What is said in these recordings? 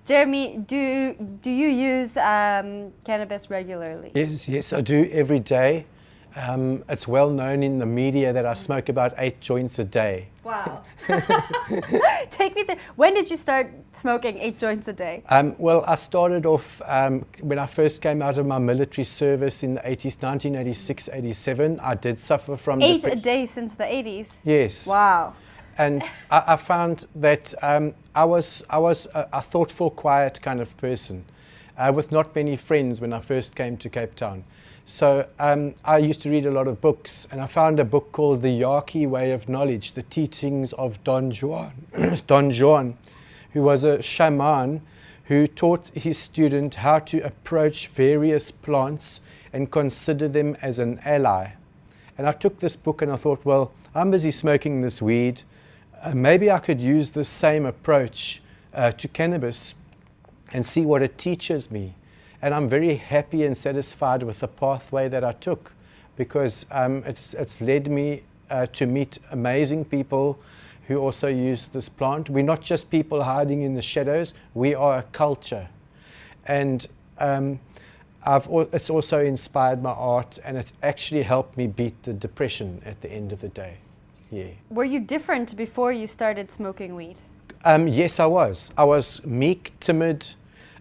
Jeremy, do you use cannabis regularly? Yes, I do every day. It's well known in the media that I smoke about 8 joints a day. Wow. Take me there. When did you start smoking 8 joints a day? Well, I started off when I first came out of my military service in the 80s, 1986, 87. I did suffer from 8 a day since the 80s? Yes. Wow. And I found that I was a thoughtful, quiet kind of person with not many friends when I first came to Cape Town. So I used to read a lot of books, and I found a book called The Yaqui Way of Knowledge, The Teachings of Don Juan, Don Juan, who was a shaman who taught his student how to approach various plants and consider them as an ally. And I took this book and I thought, well, I'm busy smoking this weed. Maybe I could use the same approach to cannabis and see what it teaches me. And I'm very happy and satisfied with the pathway that I took, because it's led me to meet amazing people who also use this plant. We're not just people hiding in the shadows, we are a culture. And it's also inspired my art, and it actually helped me beat the depression at the end of the day. Yeah. Were you different before you started smoking weed? Yes, I was. I was meek, timid,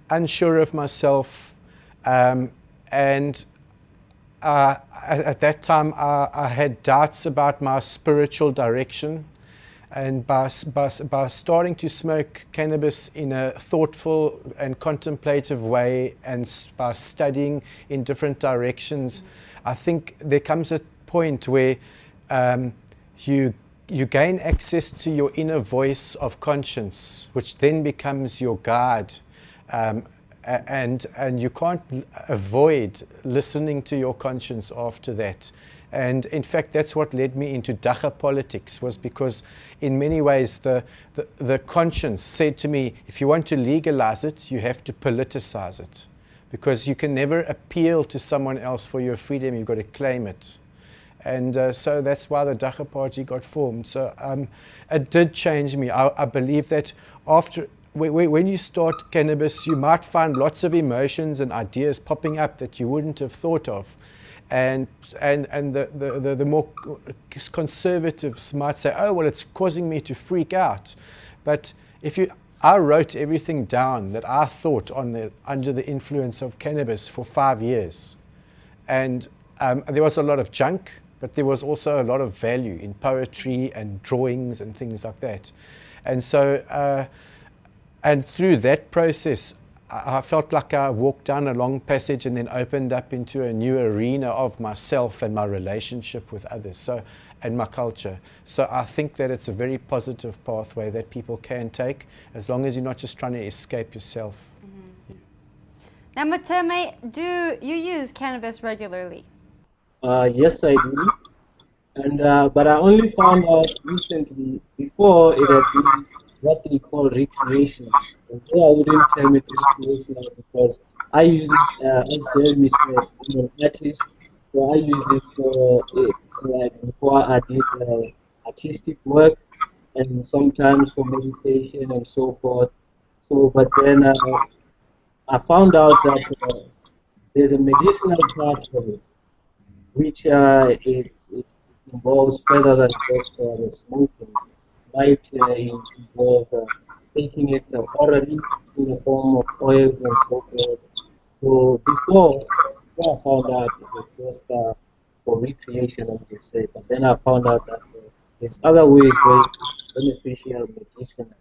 unsure of myself, and at that time I had doubts about my spiritual direction. And by starting to smoke cannabis in a thoughtful and contemplative way, and by studying in different directions, I think there comes a point where you gain access to your inner voice of conscience, which then becomes your guide. And you can't avoid listening to your conscience after that. And in fact, that's what led me into Dagga politics, was because in many ways the conscience said to me, if you want to legalize it, you have to politicize it. Because you can never appeal to someone else for your freedom, you've got to claim it. And so that's why the Dagga party got formed. So it did change me. I believe that when you start cannabis, you might find lots of emotions and ideas popping up that you wouldn't have thought of. And the more conservatives might say, oh, well, it's causing me to freak out. But I wrote everything down that I thought under the influence of cannabis for 5 years. And there was a lot of junk, but there was also a lot of value in poetry and drawings and things like that. And so, and through that process, I felt like I walked down a long passage and then opened up into a new arena of myself and my relationship with others, and my culture. So I think that it's a very positive pathway that people can take, as long as you're not just trying to escape yourself. Mm-hmm. Now, Mateme, do you use cannabis regularly? Yes, I do. And but I only found out recently. Before, it had been what they call recreation. And I wouldn't term it recreational, because I use it, as Jeremy said, I'm an artist, so I use it for like before I did artistic work, and sometimes for meditation and so forth. So, but then I found out that there's a medicinal part of it, which it involves further than just the smoking. Might involve taking it orally in the form of oils and so forth. So before I found out it was just for recreation, as you say, but then I found out that there's other ways where it's beneficial medicinal.